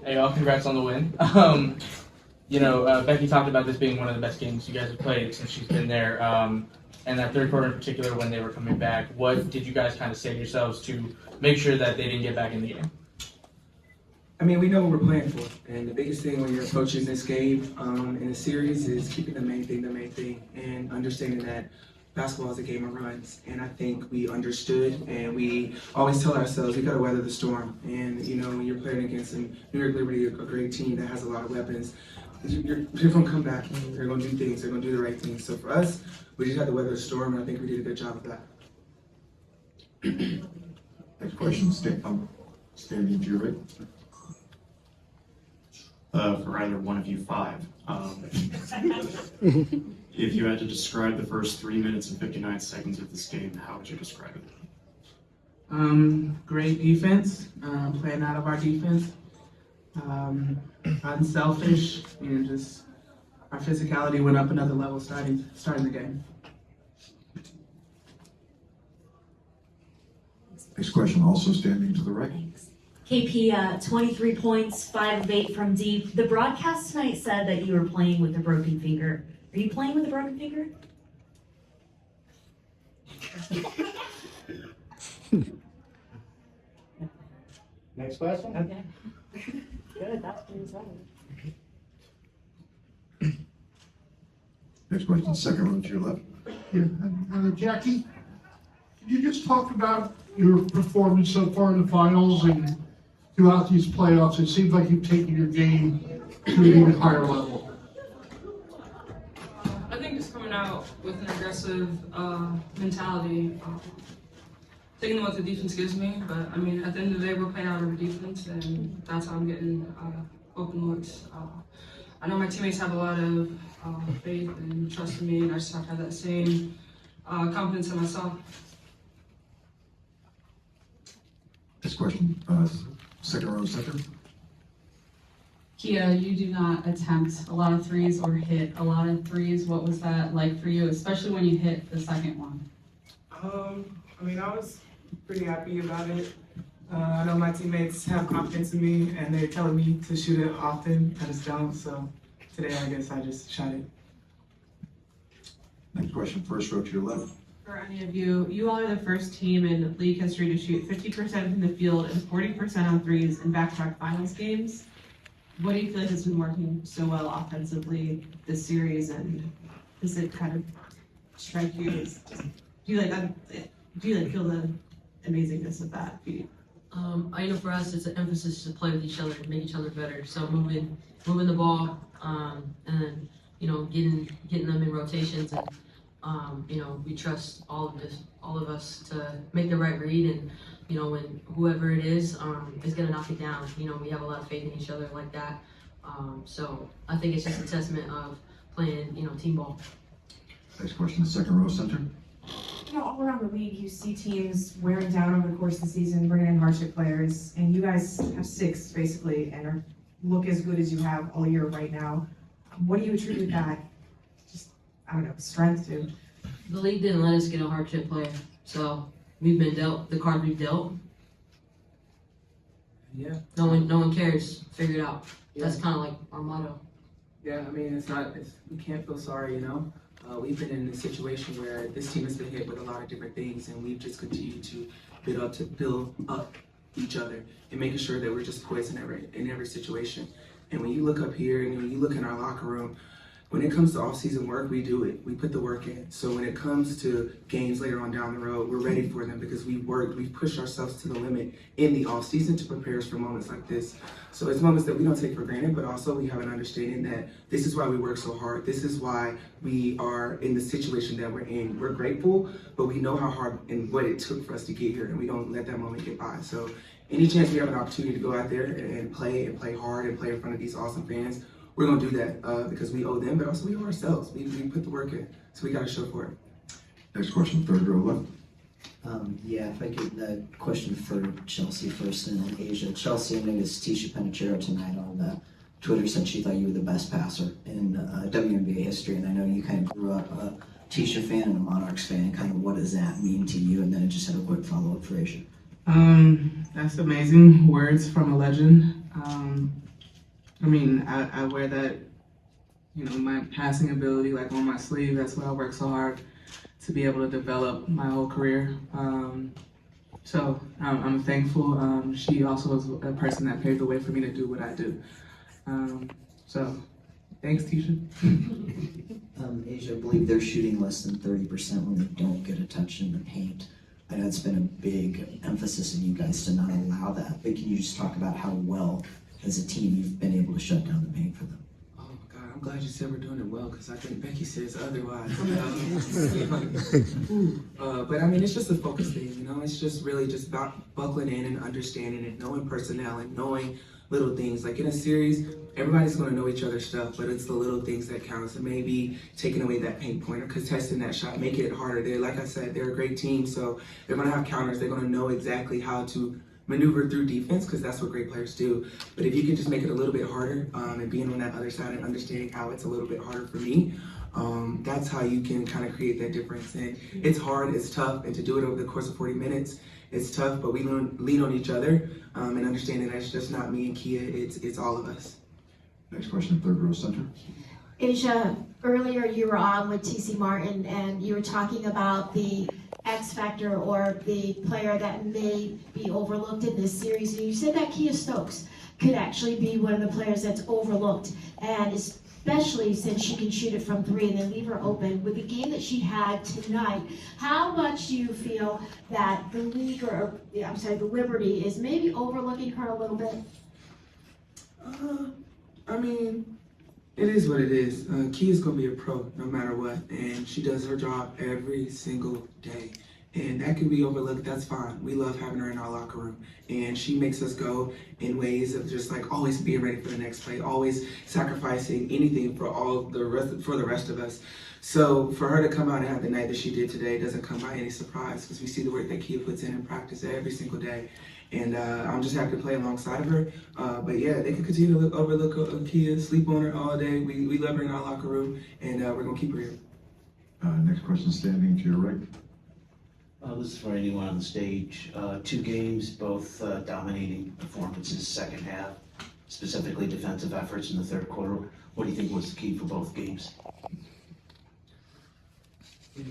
Hey y'all, congrats on the win. Becky talked about this being one of the best games you guys have played since she's been there. And that third quarter in particular, when they were coming back, what did you guys kind of say to yourselves to make sure that they didn't get back in the game? I mean, we know what we're playing for, and the biggest thing when you're approaching this game in a series is keeping the main thing, and understanding that basketball is a game of runs. And I think we understood, and we always tell ourselves we got to weather the storm. And when you're playing against New York Liberty, a great team that has a lot of weapons, you're going to come back. They're going to do things. They're going to do the right things. So for us, we just had to weather the storm, and I think we did a good job of that. Next question, standing to your right. For either one of you five. If you had to describe the first 3 minutes and 59 seconds of this game, how would you describe it? Great defense, playing out of our defense. Unselfish, and just our physicality went up another level starting the game. Next question, also standing to the right. KP, 23 points, 5 of 8 from deep. The broadcast tonight said that you were playing with a broken finger. Are you playing with a broken finger? Next question. Okay. Good, that's pretty exciting. Next question, second row to your left. Jackie, could you just talk about your performance so far in the finals and throughout these playoffs? It seems like you've taken your game to an even higher level. I think just coming out with an aggressive mentality, taking what the defense gives me. But I mean, at the end of the day, we're playing out of defense, and that's how I'm getting open looks. I know my teammates have a lot of faith and trust in me, and I just have to have that same confidence in myself. Next question, second row center. Kia, you do not attempt a lot of threes or hit a lot of threes. What was that like for you, especially when you hit the second one? I was pretty happy about it. I know my teammates have confidence in me, and they're telling me to shoot it often. I just don't, so today I guess I just shot it. Next question, first row to your left. For any of you, you all are the first team in league history to shoot 50% from the field and 40% on threes in back-to-back finals games. What do you feel like has been working so well offensively this series, and does it kind of strike you as just, do you feel the amazingness of that feat? I know for us it's an emphasis to play with each other, make each other better. So moving the ball, and then getting them in rotations, and we trust all of us to make the right read, and when whoever it is gonna knock it down. We have a lot of faith in each other like that. So I think it's just a testament of playing team ball. Next question, second row center. All around the league, you see teams wearing down over the course of the season, bringing in hardship players, and you guys have 6 basically, and look as good as you have all year right now. What do you attribute that, strength to? The league didn't let us get a hardship player, so we've been dealt the card we've dealt. Yeah. No one cares. Figure it out. Yeah. That's kind of like our motto. Yeah, we can't feel sorry, We've been in a situation where this team has been hit with a lot of different things, and we've just continued to build up each other and making sure that we're just poised in every situation. And when you look up here and when you look in our locker room, when it comes to off-season work, we do it. We put the work in. So when it comes to games later on down the road, we're ready for them because we've pushed ourselves to the limit in the off-season to prepare us for moments like this. So it's moments that we don't take for granted, but also we have an understanding that this is why we work so hard. This is why we are in the situation that we're in. We're grateful, but we know how hard and what it took for us to get here, and we don't let that moment get by. So any chance we have an opportunity to go out there and play hard and play in front of these awesome fans, we're going to do that because we owe them, but also we owe ourselves. We put the work in, so we got to show for it. Next question, third row left. If I could, question for Chelsea first and then Asia. Chelsea, I noticed Tisha Panachero tonight on Twitter said she thought you were the best passer in WNBA history, and I know you kind of grew up a Tisha fan and a Monarchs fan. Kind of what does that mean to you? And then I just have a quick follow-up for Asia. That's amazing words from a legend. I mean, I wear that, you know, my passing ability like on my sleeve. That's what I work so hard to be able to develop my whole career. So I'm thankful. She also was a person that paved the way for me to do what I do. So thanks, Tisha. Asia, I believe they're shooting less than 30% when they don't get a touch in the paint. I know it's been a big emphasis on you guys to not allow that, but can you just talk about how well, as a team, you've been able to shut down the paint for them? Oh my God, I'm glad you said we're doing it well, because I think Becky says otherwise. But I mean, it's just a focus thing, you know? It's just really just about buckling in and understanding and knowing personnel and knowing little things. Like in a series, everybody's gonna know each other's stuff, but it's the little things that count. So maybe taking away that paint point or contesting that shot, make it harder. Like I said, they're a great team, so they're gonna have counters. They're gonna know exactly how to maneuver through defense, because that's what great players do. But if you can just make it a little bit harder, and being on that other side and understanding how it's a little bit harder for me, that's how you can kind of create that difference. And it's hard, it's tough, and to do it over the course of 40 minutes, it's tough, but we lean on each other, and understanding that it's just not me and Kia, it's all of us. Next question, third row center. Asia, earlier you were on with TC Martin and you were talking about the X factor or the player that may be overlooked in this series. And you said that Kia Stokes could actually be one of the players that's overlooked, and especially since she can shoot it from 3 and then leave her open. With the game that she had tonight, how much do you feel that the league, or the Liberty, is maybe overlooking her a little bit? I mean, it is what it is. Kia's gonna be a pro no matter what, and she does her job every single day. And that can be overlooked, that's fine. We love having her in our locker room. And she makes us go in ways of just like always being ready for the next play, always sacrificing anything for the rest of us. So for her to come out and have the night that she did today doesn't come by any surprise, because we see the work that Kia puts in practice every single day. And I'm just happy to play alongside of her. But yeah, they can continue to overlook Kia, sleep on her all day. We love her in our locker room, and we're gonna keep her here. Next question, standing to your right. This is for anyone on the stage. 2 games, both dominating performances second half, specifically defensive efforts in the third quarter. What do you think was the key for both games? You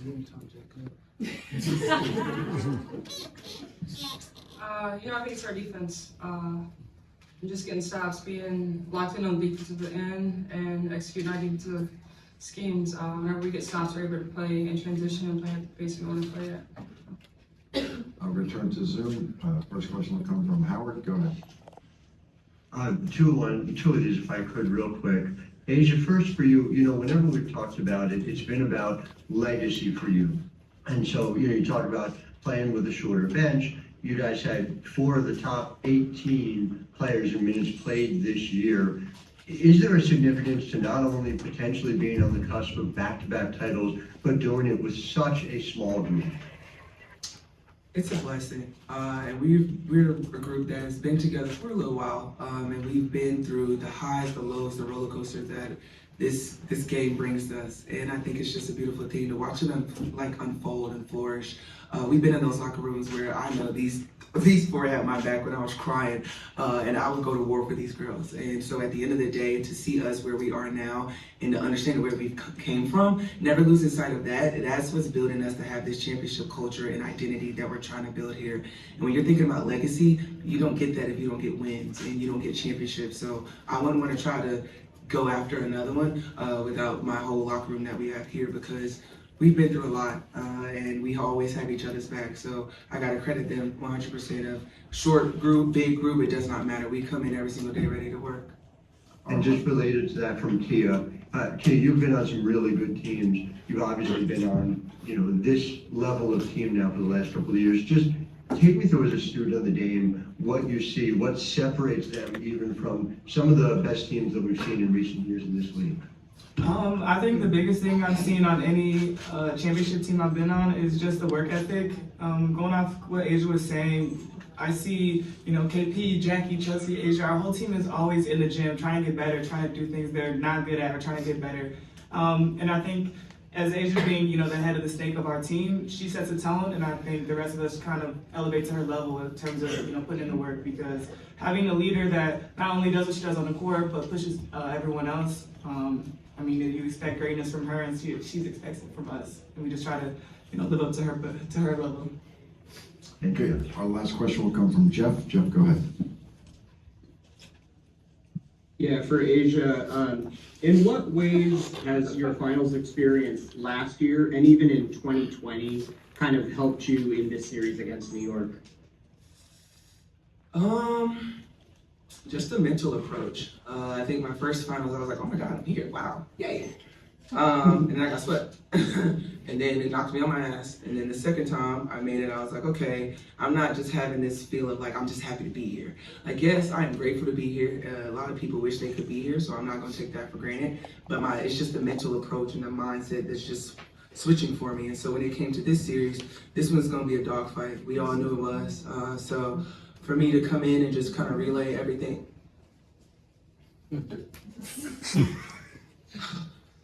know, I think it's our defense. Just getting stops, being locked in on the defensive end, and executing our defensive schemes. Whenever we get stops, we're able to play in transition and play at the pace we want to play at. I'll return to Zoom. First question will come from Howard. Go ahead. Two of these, if I could, real quick. Asia, first for you, whenever we've talked about it, it's been about legacy for you. And so, you talk about playing with a shorter bench. You guys had 4 of the top 18 players in minutes played this year. Is there a significance to not only potentially being on the cusp of back-to-back titles, but doing it with such a small group? It's a blessing, and we're a group that has been together for a little while, and we've been through the highs, the lows, the roller coasters that this game brings us. And I think it's just a beautiful thing to watch it unfold and flourish. We've been in those locker rooms where I know these 4 had my back when I was crying, and I would go to war for these girls. And so at the end of the day, to see us where we are now and to understand where we came from, never losing sight of that, that's what's building us to have this championship culture and identity that we're trying to build here. And when you're thinking about legacy, you don't get that if you don't get wins and you don't get championships. So I wouldn't want to try to go after another one without my whole locker room that we have here, because we've been through a lot, and we always have each other's back. So I gotta credit them 100% of short group, big group, it does not matter. We come in every single day ready to work. And just related to that from Kia, Kia, you've been on some really good teams. You've obviously been on, this level of team now for the last couple of years. Just take me through as a student of the game, what you see, what separates them even from some of the best teams that we've seen in recent years in this league. I think the biggest thing I've seen on any championship team I've been on is just the work ethic. Going off what Asia was saying, I see, KP, Jackie, Chelsea, Asia, our whole team is always in the gym trying to get better, trying to do things they're not good at or trying to get better. And I think as Asia being, you know, the head of the stake of our team, she sets a tone, and I think the rest of us kind of elevate to her level in terms of, you know, putting in the work, because having a leader that not only does what she does on the court, but pushes everyone else, I mean, you expect greatness from her, and she expects it from us, and we just try to, you know, live up to her level. Okay, our last question will come from Jeff. Jeff, go ahead. Yeah, for Asia, in what ways has your finals experience last year and even in 2020 kind of helped you in this series against New York? Just the mental approach. I think my first finals, I was like, oh my God, I'm here, wow, yay. And then I got swept. And then it knocked me on my ass. And then the second time I made it, I was like, okay, I'm not just having this feeling like I'm just happy to be here. Like, yes, I am grateful to be here. A lot of people wish they could be here, so I'm not gonna take that for granted. But it's just the mental approach and the mindset that's just switching for me. And so when it came to this series, this one's gonna be a dogfight. We all knew it was. So for me to come in and just kind of relay everything.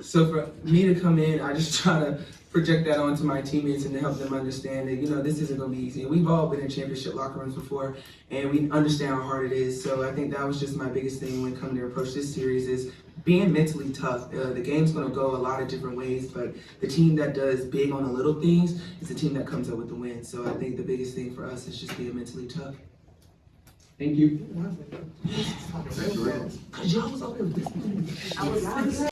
So for me to come in, I just try to project that onto my teammates and to help them understand that, you know, this isn't going to be easy. And we've all been in championship locker rooms before, and we understand how hard it is. So I think that was just my biggest thing when coming to approach this series is being mentally tough. The game's going to go a lot of different ways, but the team that does big on the little things is the team that comes up with the win. So I think the biggest thing for us is just being mentally tough. Thank you. Thank you. Because y'all was over there listening.